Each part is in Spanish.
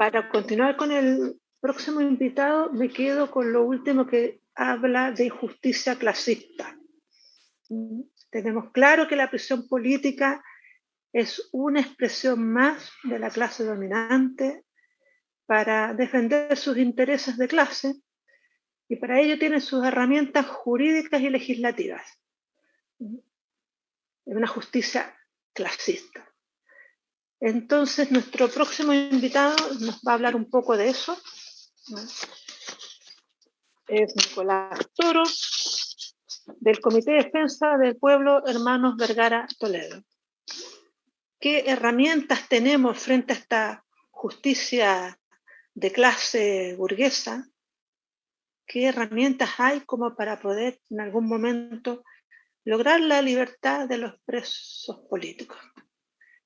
para continuar con el próximo invitado, me quedo con lo último que habla de injusticia clasista. Tenemos claro que la prisión política es una expresión más de la clase dominante para defender sus intereses de clase, y para ello tiene sus herramientas jurídicas y legislativas. Es una justicia clasista. Entonces, nuestro próximo invitado nos va a hablar un poco de eso. Es Nicolás Toro, del Comité de Defensa del Pueblo Hermanos Vergara Toledo. ¿Qué herramientas tenemos frente a esta justicia de clase burguesa? ¿Qué herramientas hay como para poder en algún momento lograr la libertad de los presos políticos?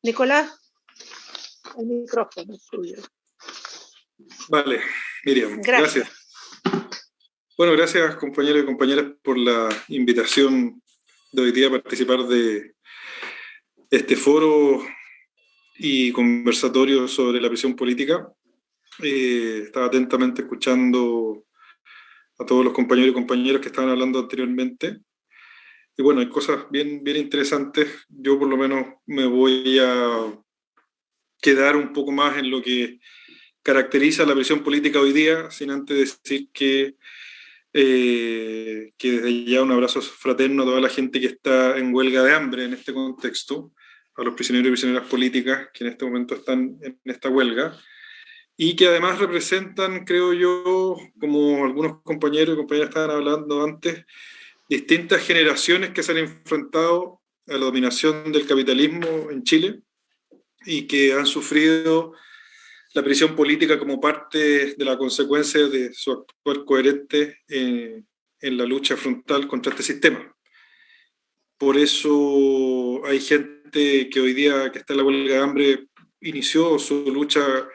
Nicolás, el micrófono es tuyo. Vale, Miriam, gracias. Bueno, gracias compañeros y compañeras por la invitación de hoy día a participar de este foro y conversatorio sobre la prisión política. Estaba atentamente escuchando a todos los compañeros y compañeras que estaban hablando anteriormente. Y bueno, hay cosas bien interesantes. Yo por lo menos me voy a quedar un poco más en lo que caracteriza la prisión política hoy día, sin antes decir que desde ya un abrazo fraterno a toda la gente que está en huelga de hambre en este contexto, a los prisioneros y prisioneras políticas que en este momento están en esta huelga, y que además representan, creo yo, como algunos compañeros y compañeras estaban hablando antes, distintas generaciones que se han enfrentado a la dominación del capitalismo en Chile y que han sufrido la prisión política como parte de la consecuencia de su actuar coherente en la lucha frontal contra este sistema. Por eso hay gente que hoy día, que está en la huelga de hambre, inició su lucha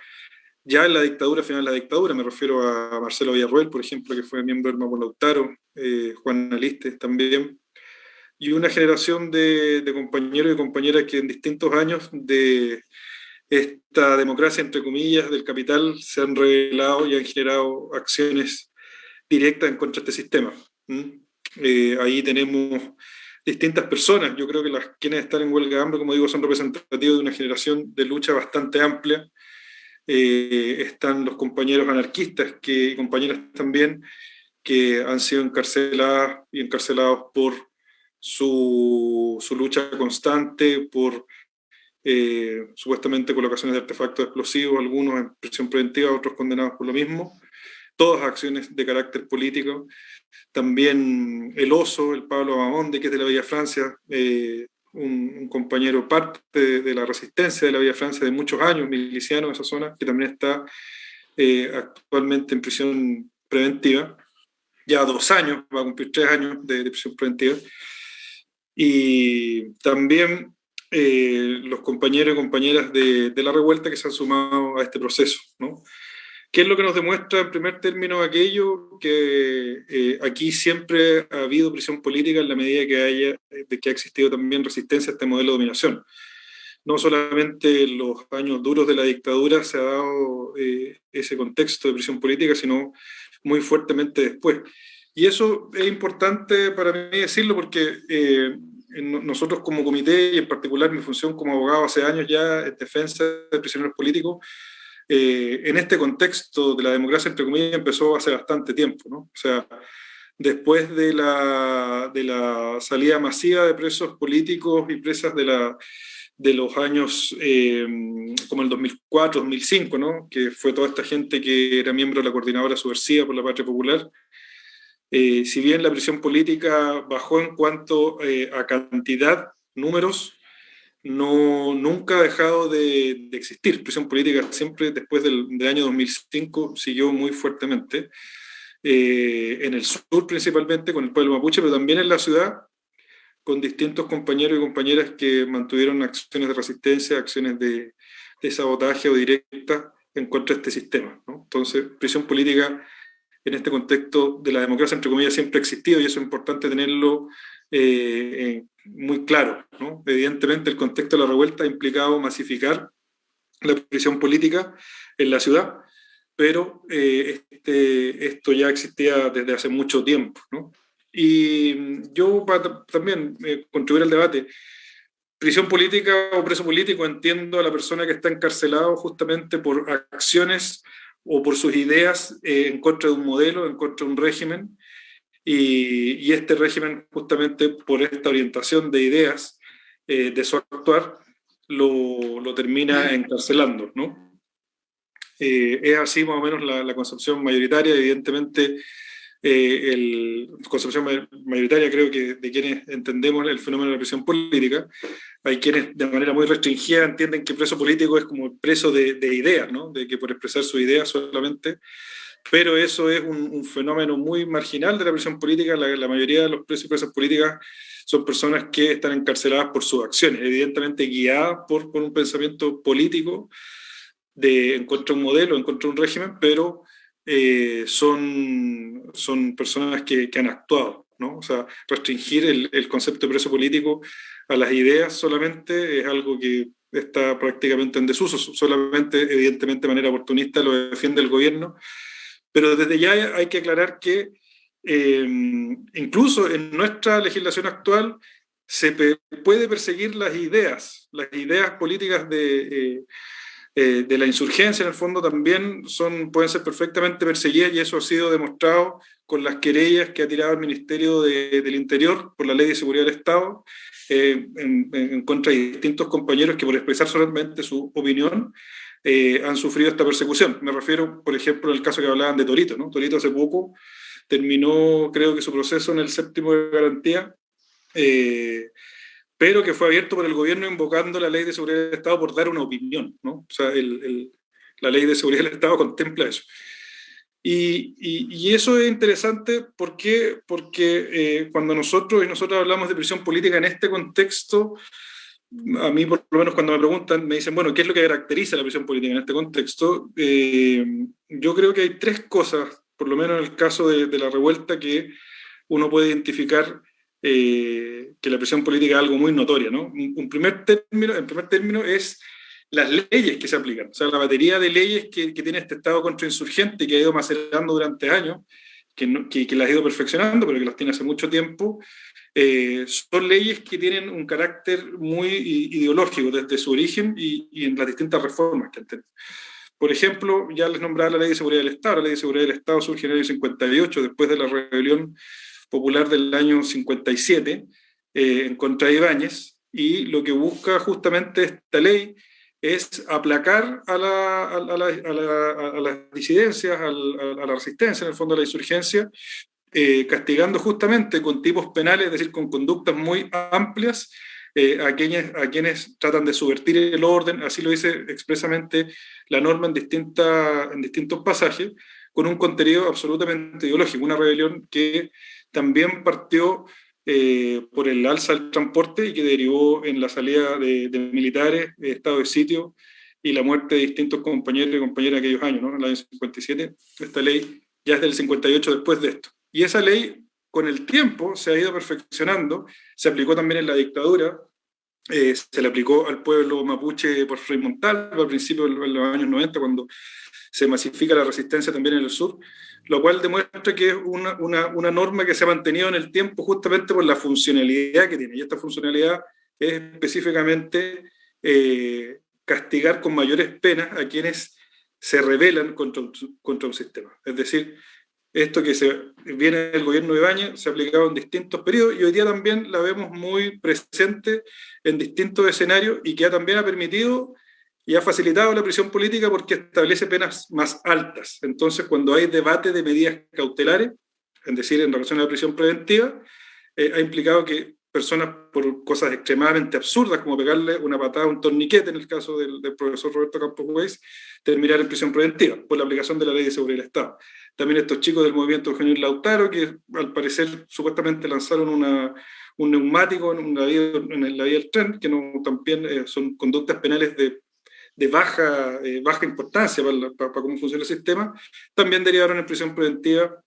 ya en la dictadura, final de la dictadura. Me refiero a Marcelo Villarroel, por ejemplo, que fue miembro del Mapo Lautaro, Juan Aliste también, y una generación de compañeros y compañeras que en distintos años de esta democracia, entre comillas, del capital, se han revelado y han generado acciones directas en contra de este sistema. Ahí tenemos distintas personas. Yo creo que quienes están en huelga de hambre, como digo, son representativos de una generación de lucha bastante amplia. Están los compañeros anarquistas y compañeras también que han sido encarceladas y encarcelados por su lucha constante, por supuestamente colocaciones de artefactos explosivos, algunos en prisión preventiva, otros condenados por lo mismo, todas acciones de carácter político. También el Oso, el Pablo Bamonde, que es de la Villa Francia, un compañero parte de la resistencia de la Villa Francia de muchos años, miliciano de esa zona, que también está actualmente en prisión preventiva, ya 2 años, va a cumplir 3 años de prisión preventiva. Y también los compañeros y compañeras de la revuelta que se han sumado a este proceso, ¿no? ¿Qué es lo que nos demuestra en primer término aquello? Que aquí siempre ha habido prisión política en la medida que ha existido también resistencia a este modelo de dominación. No solamente en los años duros de la dictadura se ha dado ese contexto de prisión política, sino muy fuertemente después. Y eso es importante para mí decirlo porque nosotros como comité, y en particular mi función como abogado hace años ya en defensa de prisioneros políticos, en este contexto de la democracia, entre comillas, empezó hace bastante tiempo, ¿no? O sea, después de la salida masiva de presos políticos y presas de los años como el 2004, 2005, ¿no? Que fue toda esta gente que era miembro de la Coordinadora Subversiva por la Patria Popular. Si bien la prisión política bajó en cuanto a cantidad, números, nunca ha dejado de existir. Prisión política siempre después del año 2005 siguió muy fuertemente, en el sur principalmente con el pueblo mapuche, pero también en la ciudad con distintos compañeros y compañeras que mantuvieron acciones de resistencia, acciones de sabotaje o directas en contra de este sistema, ¿no? Entonces, prisión política en este contexto de la democracia, entre comillas, siempre ha existido, y eso es importante tenerlo muy claro, ¿no? Evidentemente el contexto de la revuelta ha implicado masificar la prisión política en la ciudad, pero esto ya existía desde hace mucho tiempo, ¿no? Y yo, para también contribuir al debate, prisión política o preso político, entiendo a la persona que está encarcelado justamente por acciones o por sus ideas en contra de un modelo, en contra de un régimen, y este régimen justamente por esta orientación de ideas de su actuar lo termina encarcelando, ¿no? Es así más o menos la concepción mayoritaria. Evidentemente, concepción mayoritaria creo que de quienes entendemos el fenómeno de la prisión política. Hay quienes de manera muy restringida entienden que preso político es como preso de ideas, ¿no? De que por expresar su idea solamente, pero eso es un fenómeno muy marginal de la prisión política. La mayoría de los presos y presas políticas son personas que están encarceladas por sus acciones, evidentemente guiadas por un pensamiento político en contra de un modelo, en contra de un régimen, pero son personas que han actuado, ¿no? O sea, restringir el concepto de preso político a las ideas solamente es algo que está prácticamente en desuso. Solamente, evidentemente, de manera oportunista lo defiende el gobierno, pero desde ya hay que aclarar que incluso en nuestra legislación actual se puede perseguir las ideas políticas de la insurgencia. En el fondo también pueden ser perfectamente perseguidas, y eso ha sido demostrado con las querellas que ha tirado el Ministerio del Interior por la Ley de Seguridad del Estado en contra de distintos compañeros que por expresar solamente su opinión han sufrido esta persecución. Me refiero, por ejemplo, al caso que hablaban de Torito, ¿no? Torito hace poco terminó, creo que su proceso en el 7º de garantía, pero que fue abierto por el gobierno invocando la Ley de Seguridad del Estado por dar una opinión, ¿no? O sea, la Ley de Seguridad del Estado contempla eso. Y eso es interesante porque cuando nosotros hablamos de prisión política en este contexto, a mí por lo menos cuando me preguntan, me dicen, bueno, ¿qué es lo que caracteriza la prisión política en este contexto? Yo creo que hay 3 cosas, por lo menos en el caso de la revuelta, que uno puede identificar que la presión política es algo muy notorio, ¿no? En primer término es las leyes que se aplican, o sea, la batería de leyes que tiene este Estado contrainsurgente, que ha ido macerando durante años, que las ha ido perfeccionando, pero que las tiene hace mucho tiempo. Son leyes que tienen un carácter muy ideológico desde su origen y en las distintas reformas que han tenido. Por ejemplo, ya les nombraba la Ley de Seguridad del Estado. La Ley de Seguridad del Estado surge en el año 58, después de la rebelión popular del año 57, en contra de Ibáñez, y lo que busca justamente esta ley es aplacar a las disidencias, a la resistencia, en el fondo a la insurgencia, castigando justamente con tipos penales, es decir, con conductas muy amplias, a quienes tratan de subvertir el orden. Así lo dice expresamente la norma en distintos pasajes, con un contenido absolutamente ideológico, una rebelión que también partió por el alza del transporte y que derivó en la salida de militares, estado de sitio y la muerte de distintos compañeros y compañeras de aquellos años, ¿no? En el año 57. Esta ley ya es del 58 después de esto. Y esa ley, con el tiempo, se ha ido perfeccionando, se aplicó también en la dictadura, se le aplicó al pueblo mapuche por Frei Montalva al principio de los años 90, cuando se masifica la resistencia también en el sur, lo cual demuestra que es una norma que se ha mantenido en el tiempo justamente por la funcionalidad que tiene. Y esta funcionalidad es específicamente castigar con mayores penas a quienes se rebelan contra un sistema. Es decir, esto que viene del gobierno de Ibáñez se ha aplicado en distintos periodos y hoy día también la vemos muy presente en distintos escenarios, y que también ha permitido y ha facilitado la prisión política porque establece penas más altas. Entonces, cuando hay debate de medidas cautelares, es decir, en relación a la prisión preventiva, ha implicado que personas, por cosas extremadamente absurdas, como pegarle una patada a un torniquete, en el caso del profesor Roberto Campos Weiss, terminar en prisión preventiva por la aplicación de la Ley de Seguridad del Estado. También estos chicos del movimiento Eugenio Lautaro, que al parecer supuestamente lanzaron un neumático en la vía del tren, que no, también son conductas penales de baja importancia para cómo funciona el sistema, también derivaron en prisión preventiva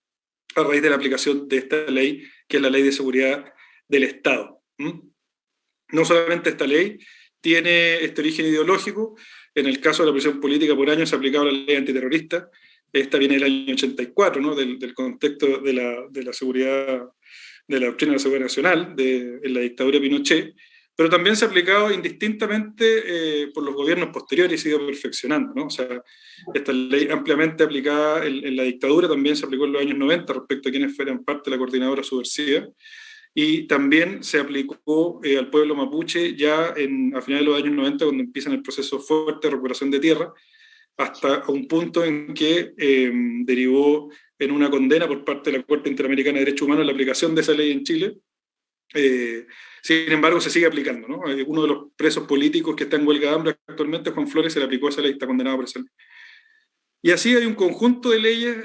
a raíz de la aplicación de esta ley, que es la Ley de Seguridad del Estado. No solamente esta ley tiene este origen ideológico, En el caso de la prisión política, por años se ha aplicado la ley antiterrorista. Esta viene del año 84, ¿no? del contexto de la seguridad, de la doctrina de la seguridad nacional, en la dictadura de Pinochet, pero también se ha aplicado indistintamente por los gobiernos posteriores y se ha ido perfeccionando, ¿no? O sea, esta ley ampliamente aplicada en la dictadura también se aplicó en los años 90 respecto a quienes fueran parte de la coordinadora subversiva, y también se aplicó al pueblo mapuche ya a finales de los años 90, cuando empiezan el proceso fuerte de recuperación de tierra, hasta un punto en que derivó en una condena por parte de la Corte Interamericana de Derechos Humanos la aplicación de esa ley en Chile. Sin embargo, se sigue aplicando, ¿no? Uno de los presos políticos que está en huelga de hambre actualmente, Juan Flores, se le aplicó esa ley, está condenado por esa ley. Y así hay un conjunto de leyes,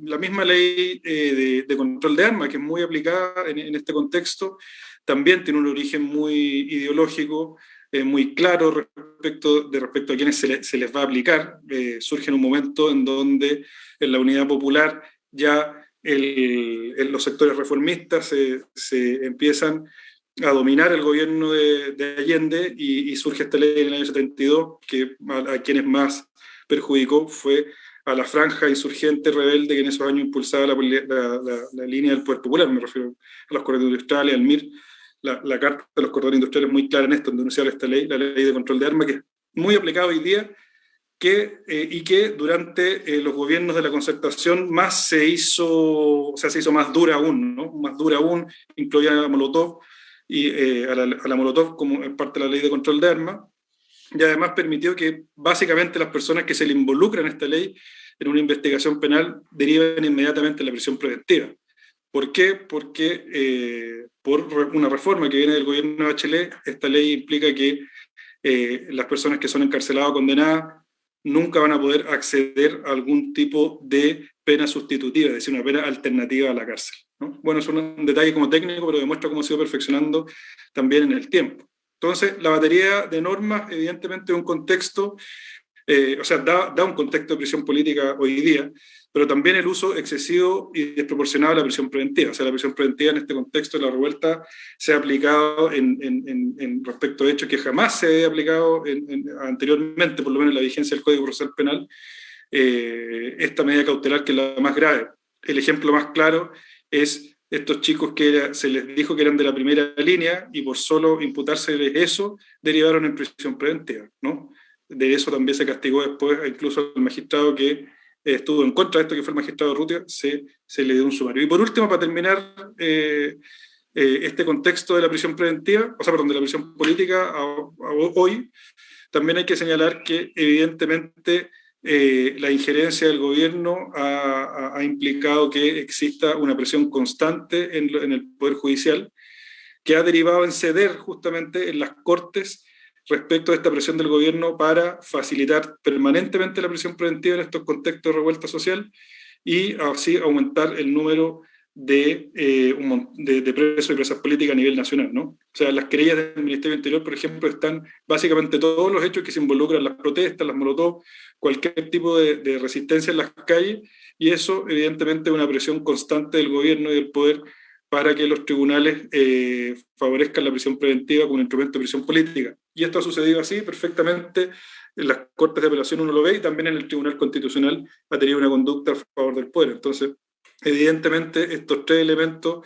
la misma ley de control de armas, que es muy aplicada en este contexto, también tiene un origen muy ideológico, muy claro respecto a quienes se les va a aplicar. Surge en un momento en donde en la Unidad Popular ya los sectores reformistas se empiezan a dominar el gobierno de Allende, y surge esta ley en el año 72, que a quienes más perjudicó fue a la franja insurgente rebelde que en esos años impulsaba la línea del poder popular. Me refiero a los corredores industriales, al MIR. La carta de los corredores industriales es muy clara en esto, en denunciar esta ley, la ley de control de armas, que es muy aplicada hoy día, y que durante los gobiernos de la Concertación más se hizo más dura aún, ¿no? Más dura aún, incluía a Molotov, y a la Molotov como parte de la ley de control de armas, y además permitió que básicamente las personas que se le involucran en esta ley en una investigación penal deriven inmediatamente en la prisión preventiva. ¿Por qué? Porque por una reforma que viene del gobierno de Bachelet, esta ley implica que las personas que son encarceladas o condenadas nunca van a poder acceder a algún tipo de pena sustitutiva, es decir, una pena alternativa a la cárcel, ¿no? Bueno, es un detalle como técnico, pero demuestra cómo se ha ido perfeccionando también en el tiempo. Entonces, la batería de normas, evidentemente, es un contexto, da un contexto de prisión política hoy día, pero también el uso excesivo y desproporcionado de la prisión preventiva. O sea, la prisión preventiva en este contexto de la revuelta se ha aplicado en respecto a hechos que jamás se había aplicado anteriormente, por lo menos en la vigencia del Código Procesal Penal, esta medida cautelar, que es la más grave. El ejemplo más claro es estos chicos que se les dijo que eran de la primera línea y por solo imputárseles eso, derivaron en prisión preventiva, ¿no? De eso también se castigó después, incluso al magistrado que estuvo en contra de esto, que fue el magistrado Urrutia, se le dio un sumario. Y por último, para terminar este contexto de la prisión preventiva, de la prisión política hoy, también hay que señalar que evidentemente la injerencia del gobierno ha implicado que exista una presión constante en el Poder Judicial, que ha derivado en ceder justamente en las Cortes respecto a esta presión del gobierno para facilitar permanentemente la prisión preventiva en estos contextos de revuelta social, y así aumentar el número de presos y presas políticas a nivel nacional, ¿no? O sea, las querellas del Ministerio del Interior, por ejemplo, están básicamente todos los hechos que se involucran, las protestas, las molotov, cualquier tipo de resistencia en las calles, y eso evidentemente es una presión constante del gobierno y del poder para que los tribunales favorezcan la prisión preventiva como un instrumento de prisión política. Y esto ha sucedido así perfectamente en las Cortes de Apelación, uno lo ve, y también en el Tribunal Constitucional ha tenido una conducta a favor del poder. Entonces, evidentemente, estos tres elementos,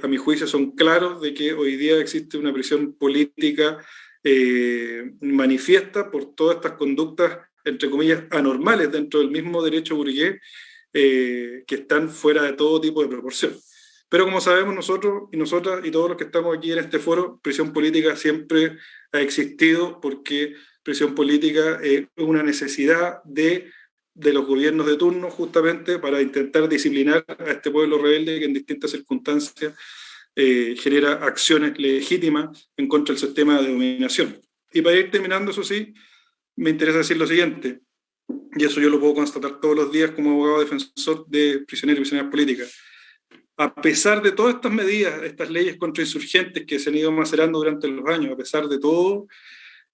a mi juicio, son claros de que hoy día existe una presión política manifiesta por todas estas conductas, entre comillas, anormales dentro del mismo derecho burgués, que están fuera de todo tipo de proporción. Pero como sabemos nosotros y nosotras y todos los que estamos aquí en este foro, presión política siempre ha existido, porque presión política es una necesidad de los gobiernos de turno, justamente para intentar disciplinar a este pueblo rebelde que en distintas circunstancias genera acciones legítimas en contra del sistema de dominación. Y para ir terminando, eso sí, me interesa decir lo siguiente, y eso yo lo puedo constatar todos los días como abogado defensor de prisioneros y prisioneras políticas. A pesar de todas estas medidas, estas leyes contra insurgentes que se han ido macerando durante los años, a pesar de todo,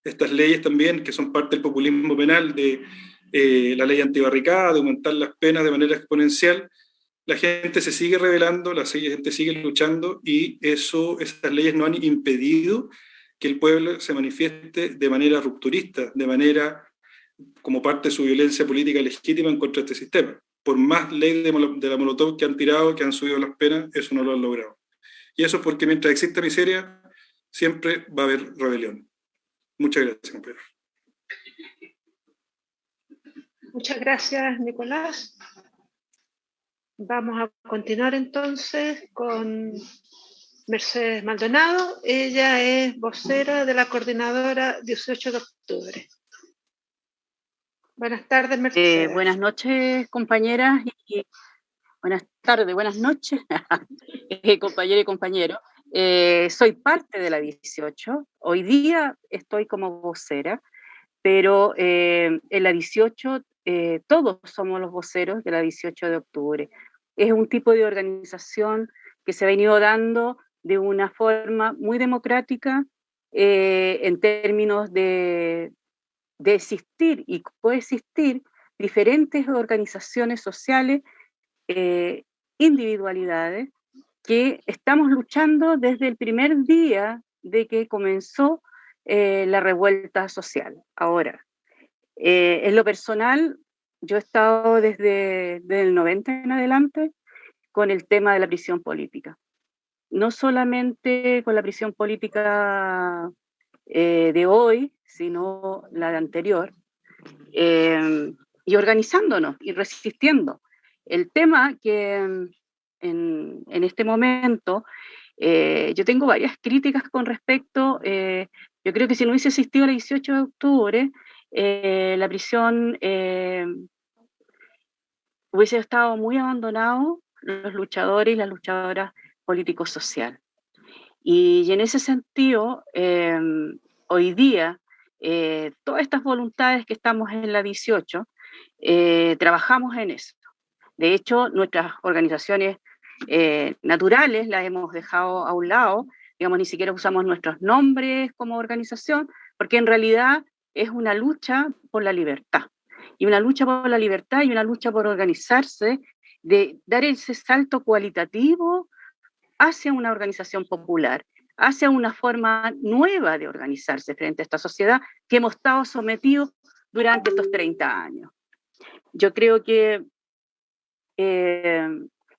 estas leyes también que son parte del populismo penal, de la ley antibarricada, de aumentar las penas de manera exponencial, la gente se sigue rebelando, la gente sigue luchando, y esas leyes no han impedido que el pueblo se manifieste de manera rupturista, de manera como parte de su violencia política legítima en contra de este sistema. Por más ley de la Molotov que han tirado, que han subido las penas, eso no lo han logrado. Y eso es porque mientras exista miseria, siempre va a haber rebelión. Muchas gracias, compañero. Muchas gracias, Nicolás. Vamos a continuar entonces con Mercedes Maldonado. Ella es vocera de la coordinadora 18 de octubre. Buenas tardes, Mercedes. Buenas noches, compañeras, y buenas tardes, buenas noches, compañeras y compañeros. Soy parte de la 18. Hoy día estoy como vocera, pero en la 18 todos somos los voceros de la 18 de octubre. Es un tipo de organización que se ha venido dando de una forma muy democrática en términos de existir y coexistir diferentes organizaciones sociales, individualidades, que estamos luchando desde el primer día de que comenzó la revuelta social. Ahora, en lo personal, yo he estado desde el 90 en adelante con el tema de la prisión política. No solamente con la prisión política de hoy, sino la de anterior, y organizándonos y resistiendo. El tema que en este momento yo tengo varias críticas con respecto, yo creo que si no hubiese existido el 18 de octubre, la prisión hubiese estado muy abandonado los luchadores y las luchadoras políticos sociales. Y en ese sentido, hoy día, todas estas voluntades que estamos en la 18, trabajamos en eso. De hecho, nuestras organizaciones naturales las hemos dejado a un lado, digamos, ni siquiera usamos nuestros nombres como organización, porque en realidad es una lucha por la libertad. Y una lucha por la libertad y una lucha por organizarse, de dar ese salto cualitativo hacia una organización popular, hacia una forma nueva de organizarse frente a esta sociedad que hemos estado sometidos durante estos 30 años. Yo creo que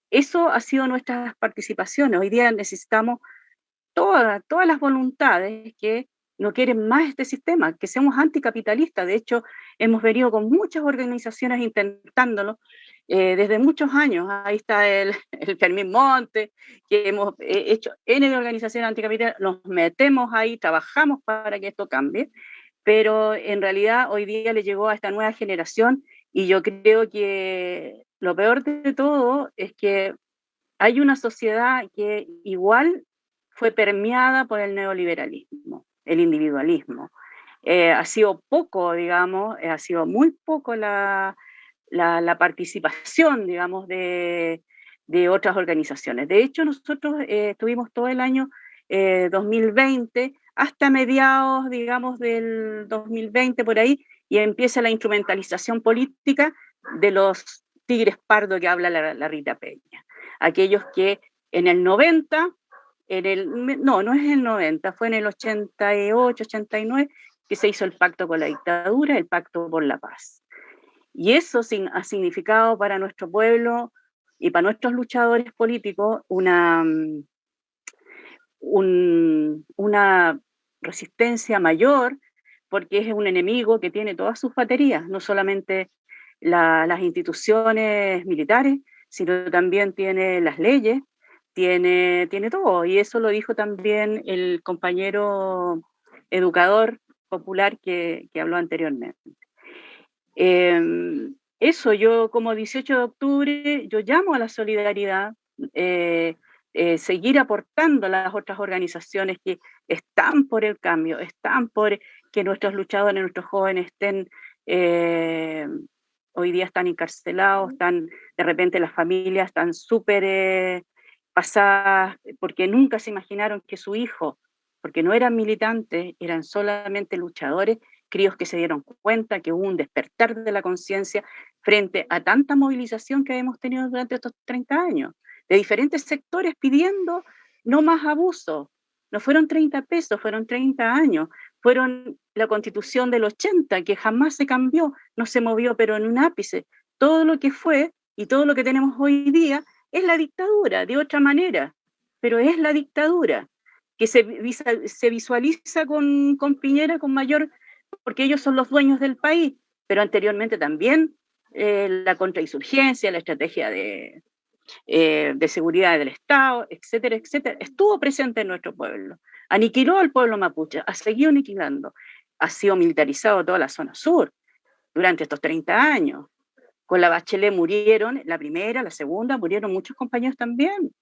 eso ha sido nuestras participaciones. Hoy día necesitamos todas las voluntades que no quieren más este sistema, que seamos anticapitalistas. De hecho, hemos venido con muchas organizaciones intentándolo desde muchos años. Ahí está el Fermín Monte, que hemos hecho N de organizaciones anticapitalistas, nos metemos ahí, trabajamos para que esto cambie, pero en realidad hoy día le llegó a esta nueva generación y yo creo que lo peor de todo es que hay una sociedad que igual fue permeada por el neoliberalismo, el individualismo. Ha sido poco, digamos, ha sido muy poco la participación, digamos, de otras organizaciones. De hecho, nosotros estuvimos todo el año 2020, hasta mediados, digamos, del 2020 por ahí, y empieza la instrumentalización política de los tigres pardos que habla la Rita Peña. Aquellos que en el 90, no es el 90, fue en el 88, 89, que se hizo el pacto con la dictadura, el pacto por la paz. Y eso ha significado para nuestro pueblo y para nuestros luchadores políticos una resistencia mayor, porque es un enemigo que tiene todas sus baterías, no solamente las instituciones militares, sino también tiene las leyes, tiene todo, y eso lo dijo también el compañero educador popular que habló anteriormente. Eso, yo como 18 de octubre, yo llamo a la solidaridad, seguir aportando a las otras organizaciones que están por el cambio, están por que nuestros luchadores, nuestros jóvenes estén, hoy día están encarcelados, están, de repente las familias están súper pasadas, porque nunca se imaginaron que su hijo, porque no eran militantes, eran solamente luchadores, críos que se dieron cuenta que hubo un despertar de la conciencia frente a tanta movilización que hemos tenido durante estos 30 años, de diferentes sectores pidiendo no más abuso. No fueron 30 pesos, fueron 30 años, fueron la Constitución del 80, que jamás se cambió, no se movió, pero en un ápice. Todo lo que fue y todo lo que tenemos hoy día es la dictadura, de otra manera, pero es la dictadura, que se visualiza con Piñera con mayor, porque ellos son los dueños del país, pero anteriormente también la contrainsurgencia, la estrategia de seguridad del Estado, etcétera, etcétera, estuvo presente en nuestro pueblo. Aniquiló al pueblo mapuche, ha seguido aniquilando, ha sido militarizado toda la zona sur durante estos 30 años. Con la Bachelet murieron, la primera, la segunda, murieron muchos compañeros también.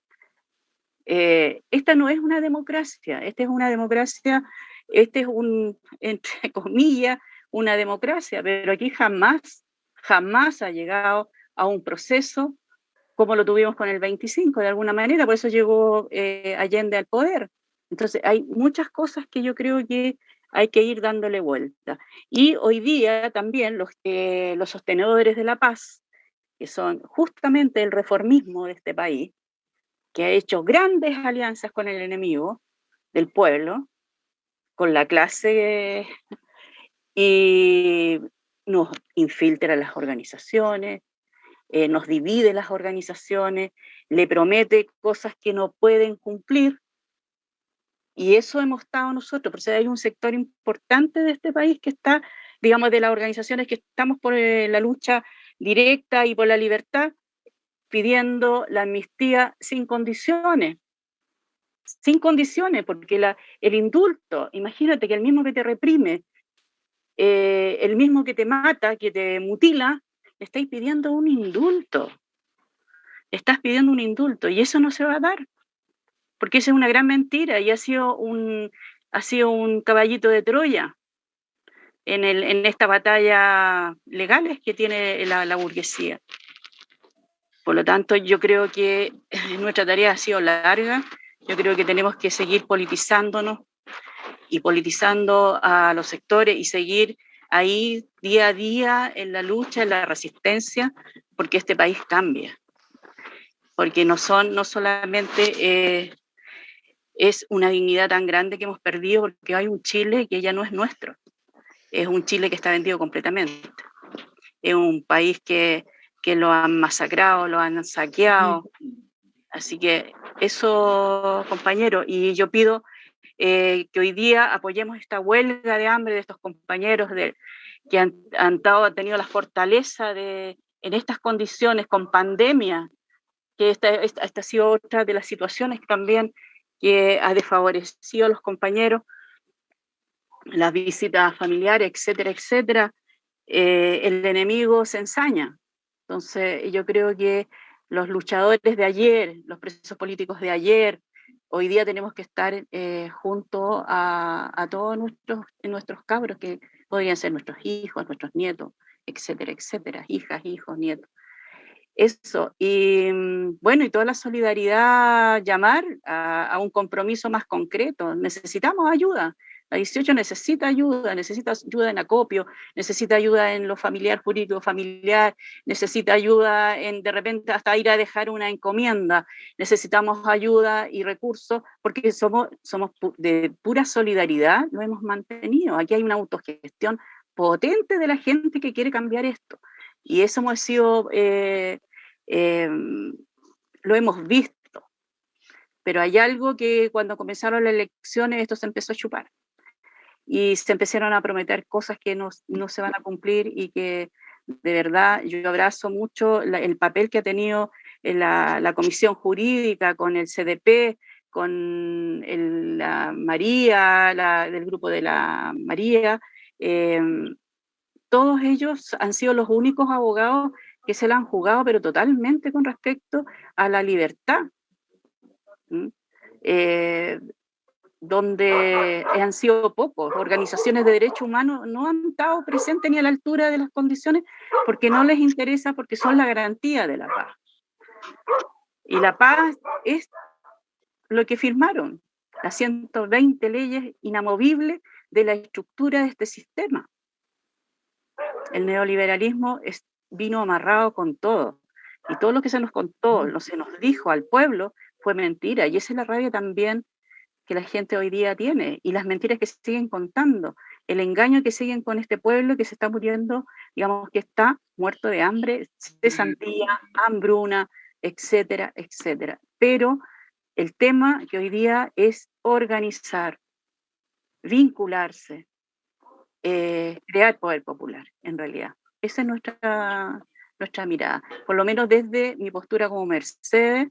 Esta no es una democracia, esta es una democracia, este es un, entre comillas, una democracia, pero aquí jamás ha llegado a un proceso como lo tuvimos con el 25, de alguna manera, por eso llegó Allende al poder. Entonces, hay muchas cosas que yo creo que hay que ir dándole vuelta. Y hoy día también los sostenedores de la paz, que son justamente el reformismo de este país, que ha hecho grandes alianzas con el enemigo del pueblo, con la clase, y nos infiltra las organizaciones, nos divide las organizaciones, le promete cosas que no pueden cumplir, y eso hemos estado nosotros. Por eso hay un sector importante de este país que está, digamos, de las organizaciones que estamos por la lucha directa y por la libertad, pidiendo la amnistía sin condiciones, porque el indulto, imagínate que el mismo que te reprime, el mismo que te mata, que te mutila, le estáis pidiendo un indulto. Estás pidiendo un indulto y eso no se va a dar, porque esa es una gran mentira y ha sido un caballito de Troya en esta batalla legales que tiene la burguesía. Por lo tanto, yo creo que nuestra tarea ha sido larga, yo creo que tenemos que seguir politizándonos y politizando a los sectores y seguir ahí día a día en la lucha, en la resistencia, porque este país cambia. Porque no solamente es una dignidad tan grande que hemos perdido, porque hay un Chile que ya no es nuestro, es un Chile que está vendido completamente, es un país que lo han masacrado, lo han saqueado, así que eso, compañeros, y yo pido que hoy día apoyemos esta huelga de hambre de estos compañeros que han tenido la fortaleza en estas condiciones, con pandemia, que esta ha sido otra de las situaciones también que ha desfavorecido a los compañeros, las visitas familiares, etcétera, etcétera. El enemigo se ensaña. Entonces, yo creo que los luchadores de ayer, los presos políticos de ayer, hoy día tenemos que estar junto a todos nuestros cabros, que podrían ser nuestros hijos, nuestros nietos, etcétera, etcétera, hijas, hijos, nietos. Eso, y bueno, y toda la solidaridad, llamar a un compromiso más concreto. Necesitamos ayuda. La 18 necesita ayuda en acopio, necesita ayuda en lo familiar, jurídico familiar, necesita ayuda en de repente hasta ir a dejar una encomienda. Necesitamos ayuda y recursos porque somos de pura solidaridad, lo hemos mantenido. Aquí hay una autogestión potente de la gente que quiere cambiar esto. Y eso hemos sido... lo hemos visto, pero hay algo que cuando comenzaron las elecciones esto se empezó a chupar y se empezaron a prometer cosas que no se van a cumplir, y que de verdad yo abrazo mucho el papel que ha tenido la Comisión Jurídica con el CDP, con la María, del grupo de la María. Todos ellos han sido los únicos abogados que se la han jugado, pero totalmente con respecto a la libertad, donde han sido pocos. Organizaciones de derechos humanos no han estado presentes ni a la altura de las condiciones, porque no les interesa, porque son la garantía de la paz. Y la paz es lo que firmaron, las 120 leyes inamovibles de la estructura de este sistema. El neoliberalismo vino amarrado con todo, y todo lo que se nos contó, se nos dijo al pueblo, fue mentira, y esa es la rabia también que la gente hoy día tiene y las mentiras que siguen contando, el engaño que siguen con este pueblo que se está muriendo, digamos que está muerto de hambre, cesantía, hambruna, etcétera, etcétera. Pero el tema que hoy día es organizar, vincularse, crear poder popular, en realidad. Esa es nuestra mirada, por lo menos desde mi postura como Mercedes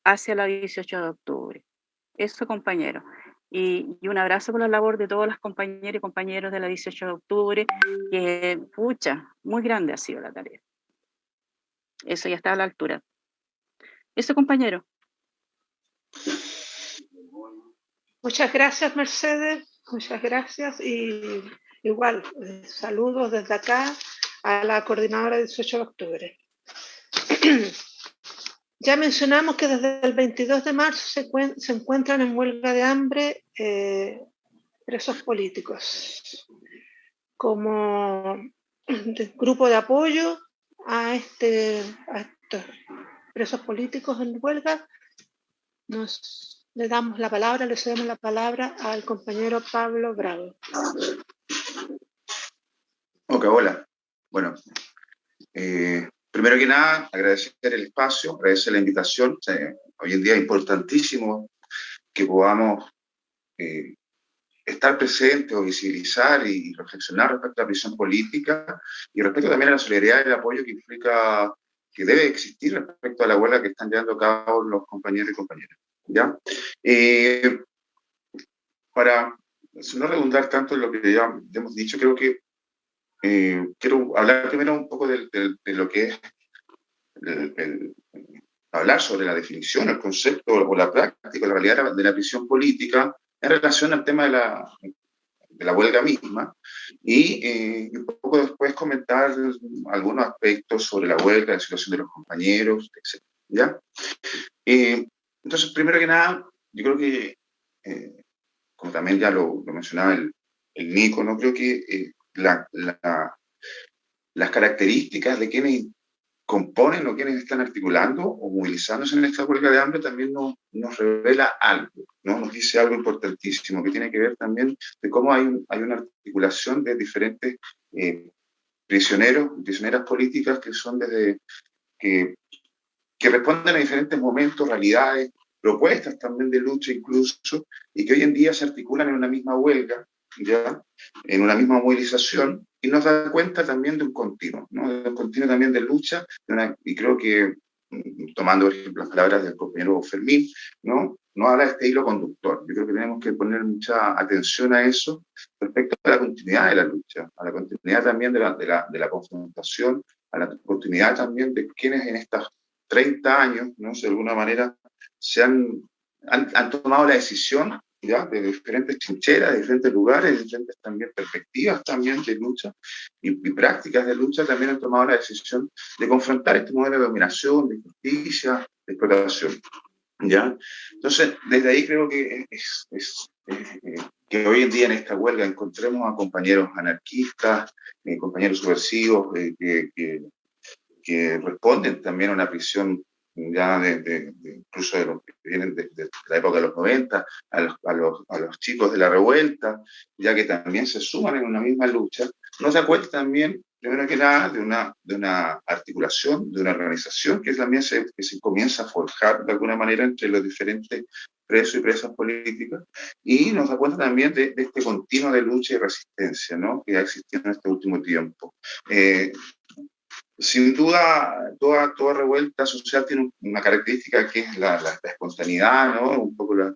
hacia la 18 de octubre. Eso, compañero. Y un abrazo por la labor de todas las compañeras y compañeros de la 18 de octubre, que, pucha, muy grande ha sido la tarea. Eso ya está a la altura. Eso, compañero. Muchas gracias, Mercedes. Muchas gracias. Y igual, saludos desde acá a la coordinadora 18 de octubre. Ya mencionamos que desde el 22 de marzo se encuentran en huelga de hambre presos políticos. Como grupo de apoyo a estos presos políticos en huelga, le damos la palabra, le cedemos la palabra al compañero Pablo Bravo. Ok, hola. Bueno, primero que nada, agradecer el espacio, agradecer la invitación. Hoy en día es importantísimo que podamos estar presentes o visibilizar y reflexionar respecto a la prisión política y respecto también a la solidaridad y el apoyo que implica, que debe existir respecto a la huelga que están llevando a cabo los compañeros y compañeras. ¿Ya? Para no redundar tanto en lo que ya hemos dicho, creo que quiero hablar primero un poco de lo que es hablar sobre la definición, el concepto o la práctica, la realidad de la prisión política en relación al tema de la huelga misma y un poco después comentar algunos aspectos sobre la huelga, la situación de los compañeros, etc. ¿Ya? Entonces, primero que nada, yo creo que, como también ya lo mencionaba el Nico, ¿no? Creo que las características de quienes componen o quienes están articulando o movilizándose en esta huelga de hambre también nos revela algo, ¿no? Nos dice algo importantísimo que tiene que ver también de cómo hay una articulación de diferentes prisioneros y prisioneras políticas que son que responden a diferentes momentos, realidades, propuestas también de lucha incluso, y que hoy en día se articulan en una misma huelga, ¿ya? En una misma movilización, y nos da cuenta también de un continuo, ¿no? De un continuo también de lucha, y creo que, tomando por ejemplo las palabras del compañero Fermín, ¿no? No habla de este hilo conductor. Yo creo que tenemos que poner mucha atención a eso respecto a la continuidad de la lucha, a la continuidad también de la confrontación, a la continuidad también de quienes en estas 30 años, ¿no? De alguna manera, han tomado la decisión, ¿ya? De diferentes trincheras, de diferentes lugares, de diferentes también perspectivas también de lucha y prácticas de lucha, también han tomado la decisión de confrontar este modelo de dominación, de injusticia, de explotación, ¿ya? Entonces, desde ahí creo que que hoy en día en esta huelga encontremos a compañeros anarquistas, compañeros subversivos, que responden también a una prisión ya incluso de los que vienen de la época de los 90, a los chicos de la revuelta, ya que también se suman en una misma lucha, nos da cuenta también, primero que nada, de una articulación, de una organización que también que se comienza a forjar de alguna manera entre los diferentes presos y presas políticas, y nos da cuenta también de este continuo de lucha y resistencia, ¿no? Que ha existido en este último tiempo. Sin duda, toda revuelta social tiene una característica que es la espontaneidad, ¿no? Un poco la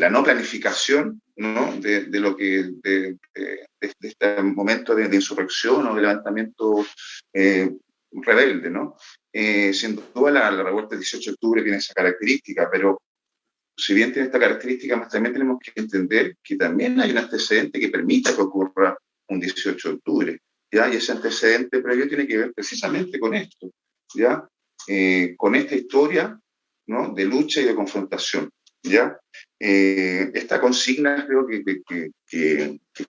no planificación, ¿no? De este momento de insurrección o de levantamiento rebelde, ¿no? Sin duda la revuelta del 18 de octubre tiene esa característica, pero si bien tiene esta característica, también tenemos que entender que también hay un antecedente que permita que ocurra un 18 de octubre. ¿Ya? Y ese antecedente previo tiene que ver precisamente con esto, ¿ya? Con esta historia, ¿no? De lucha y de confrontación, ¿ya? Esta consigna creo que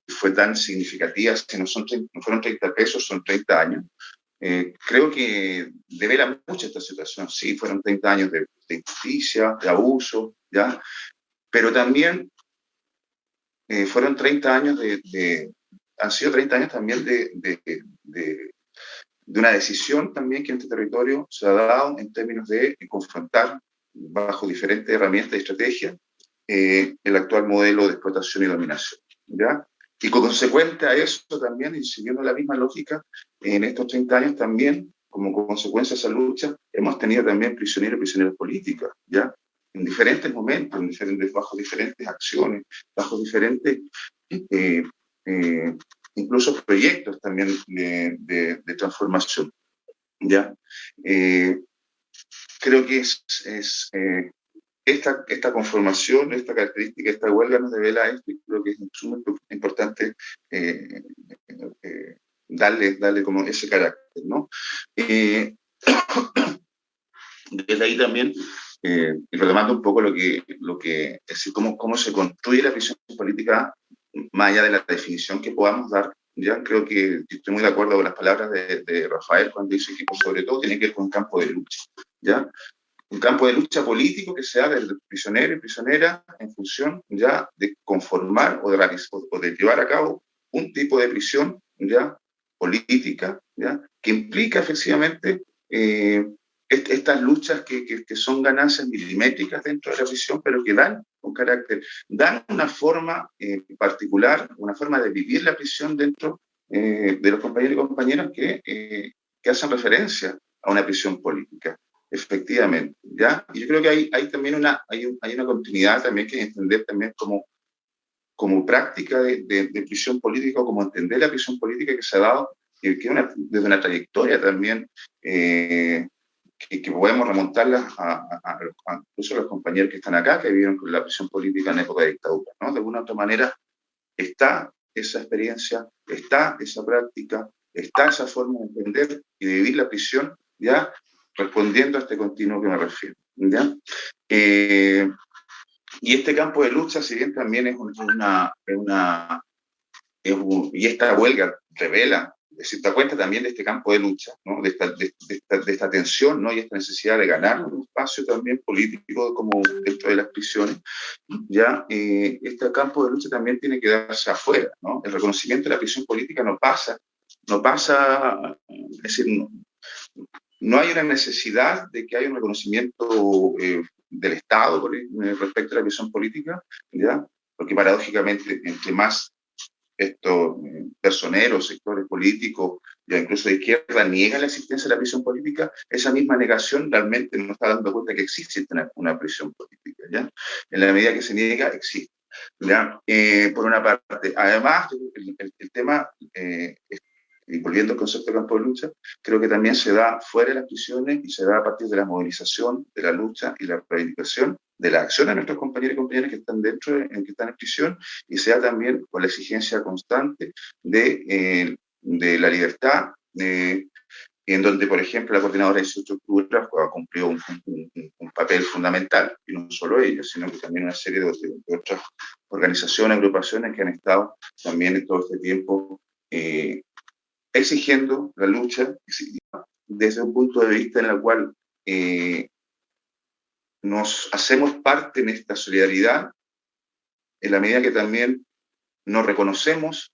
fue tan significativa, que no fueron 30 pesos, son 30 años. Creo que devela mucho esta situación. Sí, fueron 30 años de injusticia, de abuso, ¿ya? pero también fueron 30 años han sido 30 años también de una decisión también que en este territorio se ha dado en términos de confrontar bajo diferentes herramientas y estrategias el actual modelo de explotación y dominación, ¿ya? Y consecuente a eso también, y siguiendo la misma lógica, en estos 30 años también, como consecuencia de esa lucha, hemos tenido también prisioneros y prisioneras políticas, ¿ya? En diferentes momentos, bajo diferentes acciones, bajo diferentes, incluso proyectos también de transformación, ¿ya? Creo que esta conformación, esta característica, esta huelga nos devela esto, y creo que es sumamente importante darle como ese carácter, ¿no? Desde ahí también, y retomando un poco lo que es decir, cómo se construye la prisión política, más allá de la definición que podamos dar, ya creo que estoy muy de acuerdo con las palabras de Rafael cuando dice que sobre todo tiene que ver con un campo de lucha, ¿ya? Un campo de lucha político que se haga desde prisionero y prisionera en función ya de conformar o de llevar a cabo un tipo de prisión ya política, ya que implica efectivamente estas luchas que son ganancias milimétricas dentro de la prisión, pero que dan un carácter, dan una forma particular, una forma de vivir la prisión dentro de los compañeros y compañeras que hacen referencia a una prisión política. Efectivamente, ¿ya? Y yo creo que hay también una continuidad también que entender también como práctica de prisión política, o como entender la prisión política que se ha dado, desde una trayectoria también que podemos remontarla incluso a los compañeros que están acá, que vivieron con la prisión política en época de dictadura, ¿no? De alguna otra manera está esa experiencia, está esa práctica, está esa forma de entender y de vivir la prisión, ¿ya? Respondiendo a este continuo que me refiero, ¿ya? Y este campo de lucha, si bien también y esta huelga revela, se da cuenta también de este campo de lucha, ¿no? de esta tensión, ¿no? Y esta necesidad de ganar un espacio también político como dentro de las prisiones, ya este campo de lucha también tiene que darse afuera, ¿no? El reconocimiento de la prisión política no pasa, es decir, no hay una necesidad de que haya un reconocimiento del Estado respecto a la prisión política, ¿ya? Porque paradójicamente, entre más estos personeros, sectores políticos, ya incluso de izquierda, niegan la existencia de la prisión política, esa misma negación realmente no está dando cuenta que existe una prisión política, ¿ya? En la medida que se niega, existe, ¿ya? Por una parte. Además, el tema, y volviendo al concepto de campo de lucha, creo que también se da fuera de las prisiones y se da a partir de la movilización, de la lucha y la reivindicación de la acción de nuestros compañeros y compañeras que están que están en prisión, y se da también con la exigencia constante de la libertad, en donde, por ejemplo, la Coordinadora de Estructuras cumplió un papel fundamental, y no solo ellos, sino que también una serie de otras organizaciones, agrupaciones que han estado también en todo este tiempo exigiendo la lucha desde un punto de vista en el cual nos hacemos parte en esta solidaridad, en la medida que también nos reconocemos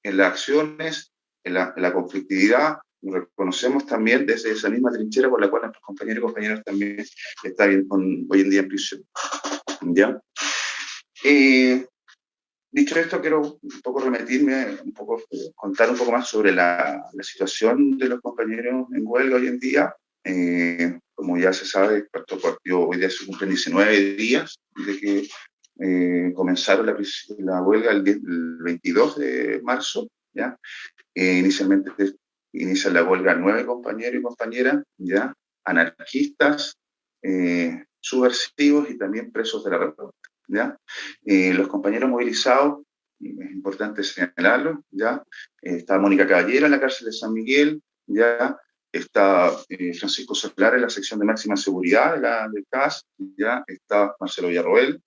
en las acciones, en la conflictividad, nos reconocemos también desde esa misma trinchera por la cual nuestros compañeros y compañeras también están hoy en día en prisión, ¿ya? Dicho esto, quiero un poco contar un poco más sobre la situación de los compañeros en huelga hoy en día. Como ya se sabe, esto partió hoy día, se cumplen 19 días de que comenzaron la huelga el 22 de marzo, ¿ya? Inicialmente inicia la huelga 9 compañeros y compañeras, ¿ya? Anarquistas, subversivos y también presos de la República, ¿ya? Los compañeros movilizados, es importante señalarlo, ¿ya? Está Mónica Caballero en la cárcel de San Miguel, ¿ya? Está Francisco Solar en la sección de máxima seguridad del CAS, ¿ya? Está Marcelo Villarroel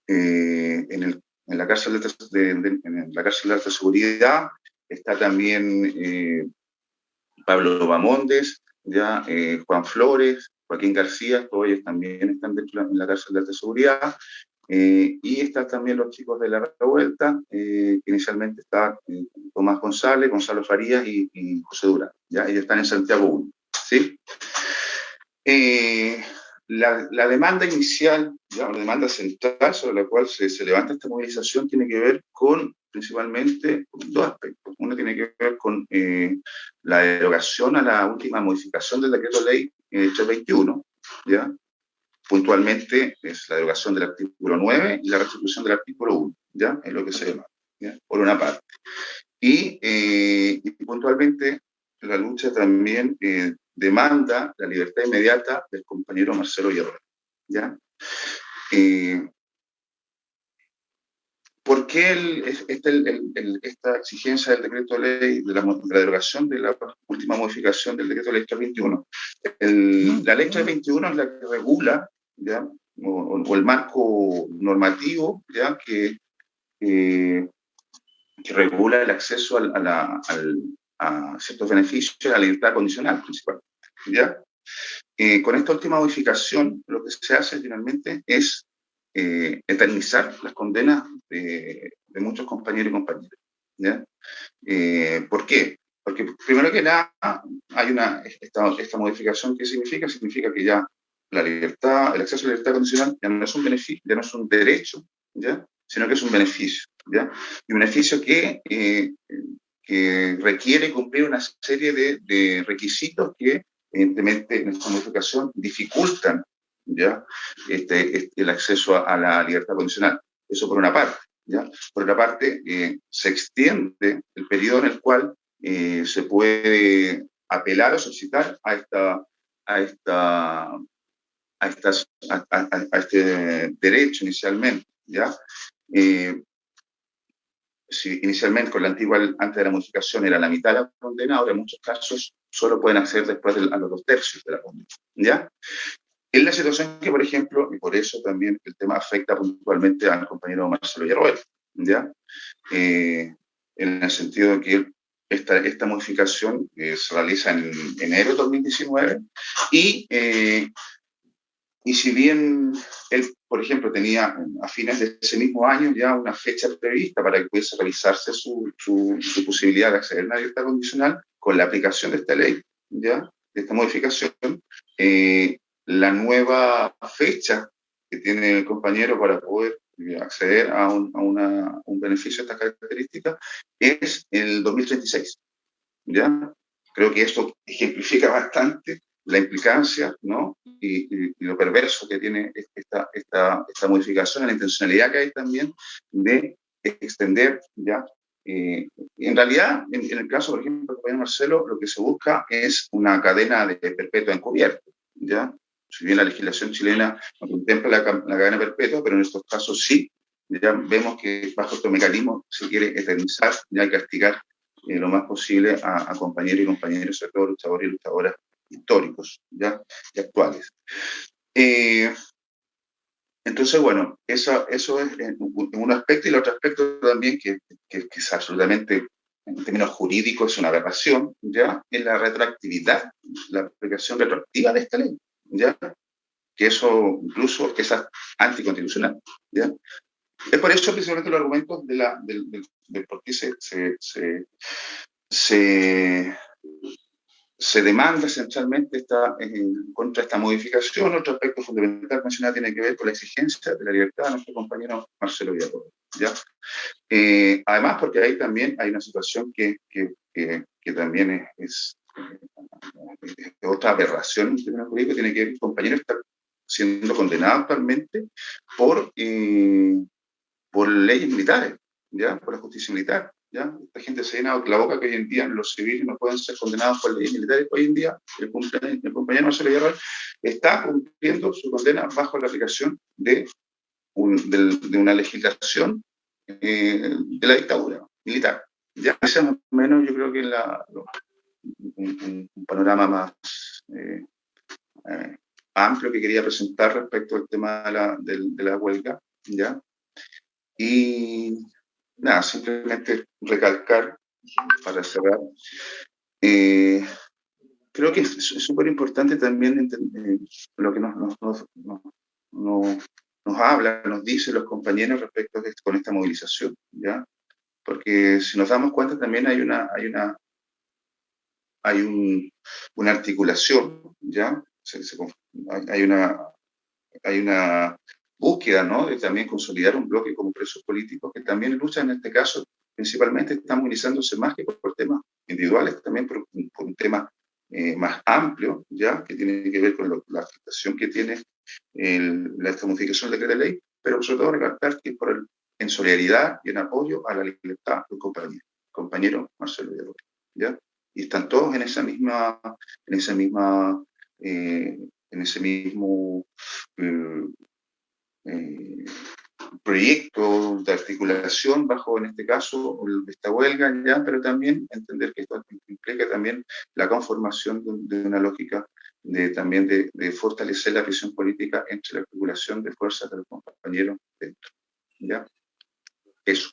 en la cárcel en la cárcel de alta seguridad. Está también Pablo Bamondes, ¿ya? Juan Flores, Joaquín García, todos ellos también están dentro en la cárcel de alta seguridad. Y están también los chicos de la revuelta, que inicialmente estaban Tomás González, Gonzalo Farías y José Durán. ¿Ya? Ellos están en Santiago 1. ¿Sí? La demanda inicial, ¿ya? La demanda central sobre la cual se levanta esta movilización tiene que ver con principalmente dos aspectos. Uno tiene que ver con la derogación a la última modificación del decreto ley 321, ¿ya? Puntualmente es la derogación del artículo 9 y la restitución del artículo 1, ¿ya? Es lo que se demanda, ¿ya? Por una parte. Y puntualmente la lucha también demanda la libertad inmediata del compañero Marcelo Hierro, ¿ya? ¿Por qué esta exigencia del decreto de ley, de la derogación de la última modificación del decreto de ley 321? La ley 321 es la que regula, ¿ya? O el marco normativo, ¿ya? Que regula el acceso a ciertos beneficios, a la libertad condicional principalmente, ¿ya? Con esta última modificación, lo que se hace finalmente es eternizar las condenas de muchos compañeros y compañeras, ¿ya? ¿Por qué? Porque primero que nada hay esta modificación. ¿Qué significa? Significa que ya la libertad, el acceso a la libertad condicional ya no es un beneficio, ya no es un derecho, ¿ya? Sino que es un beneficio, ¿ya? Y un beneficio que requiere cumplir una serie de requisitos que evidentemente en esta modificación dificultan, ¿ya? El acceso a la libertad condicional. Eso por una parte, ¿ya? Por otra parte, se extiende el periodo en el cual se puede apelar o solicitar a este derecho inicialmente, ¿ya? Si inicialmente con la antigua, antes de la modificación, era la mitad de la condena, ahora en muchos casos solo pueden acceder después a los 2/3 de la condena, ¿ya? Es la situación que, por ejemplo, y por eso también el tema afecta puntualmente al compañero Marcelo Villarroel, ¿ya? En el sentido de que esta modificación se realiza en enero de 2019 y si bien él, por ejemplo, tenía a fines de ese mismo año ya una fecha prevista para que pudiese realizarse su posibilidad de acceder a una libertad condicional, con la aplicación de esta ley, ¿ya? De esta modificación, la nueva fecha que tiene el compañero para poder acceder a un beneficio de estas características es el 2036, ¿ya? Creo que esto ejemplifica bastante la implicancia, ¿no? Y lo perverso que tiene esta modificación, la intencionalidad que hay también de extender, ¿ya? En realidad, en el caso, por ejemplo, del compañero Marcelo, lo que se busca es una cadena de perpetua encubierta, ¿ya? Si bien la legislación chilena no contempla la cadena perpetua, pero en estos casos sí, ya vemos que bajo estos mecanismos se quiere eternizar, ya y castigar lo más posible a compañeros y compañeras, sobre todo luchadores y luchadoras históricos, ¿ya? Y actuales. Entonces, bueno, eso es un aspecto, y el otro aspecto también que es absolutamente, en términos jurídicos, es una aberración, ¿ya? Es la retroactividad, la aplicación retroactiva de esta ley, ¿ya? Que eso incluso es anticonstitucional, ¿ya? Es por eso precisamente los argumentos de por qué se demanda esencialmente contra esta modificación. Otro aspecto fundamental mencionado tiene que ver con la exigencia de la libertad de nuestro compañero Marcelo Villarroel, ¿ya? Además, porque ahí también hay una situación que también es otra aberración en términos jurídicos, tiene que ver que el compañero está siendo condenado actualmente por leyes militares, ¿ya? Por la justicia militar, ¿ya? Esta gente se llena la boca que hoy en día los civiles no pueden ser condenados por leyes militares. Hoy en día el compañero Marcelo Villarroel está cumpliendo su condena bajo la aplicación de una legislación de la dictadura militar. Ya ese más o menos yo creo que es un panorama más amplio que quería presentar respecto al tema de la huelga, ¿ya? Y nada, simplemente recalcar, para cerrar, que creo que es súper importante también entender lo que nos habla, nos dice los compañeros respecto con esta movilización, ¿ya? Porque si nos damos cuenta también hay una articulación, ¿ya? Hay una búsqueda, ¿no? De también consolidar un bloque como presos políticos que también lucha en este caso, principalmente están movilizándose más que por temas individuales, también por un tema más amplio, ¿ya? Que tiene que ver con la afectación que tiene esta modificación del decreto de ley, pero sobre todo recalcar que en solidaridad y en apoyo a la libertad del compañero Marcelo Villarroel, ¿ya? Y están todos en ese mismo proyecto de articulación bajo, en este caso, esta huelga, ¿ya? Pero también entender que esto implica también la conformación de una lógica también de fortalecer la presión política entre la articulación de fuerzas de los compañeros dentro, ¿ya? Eso.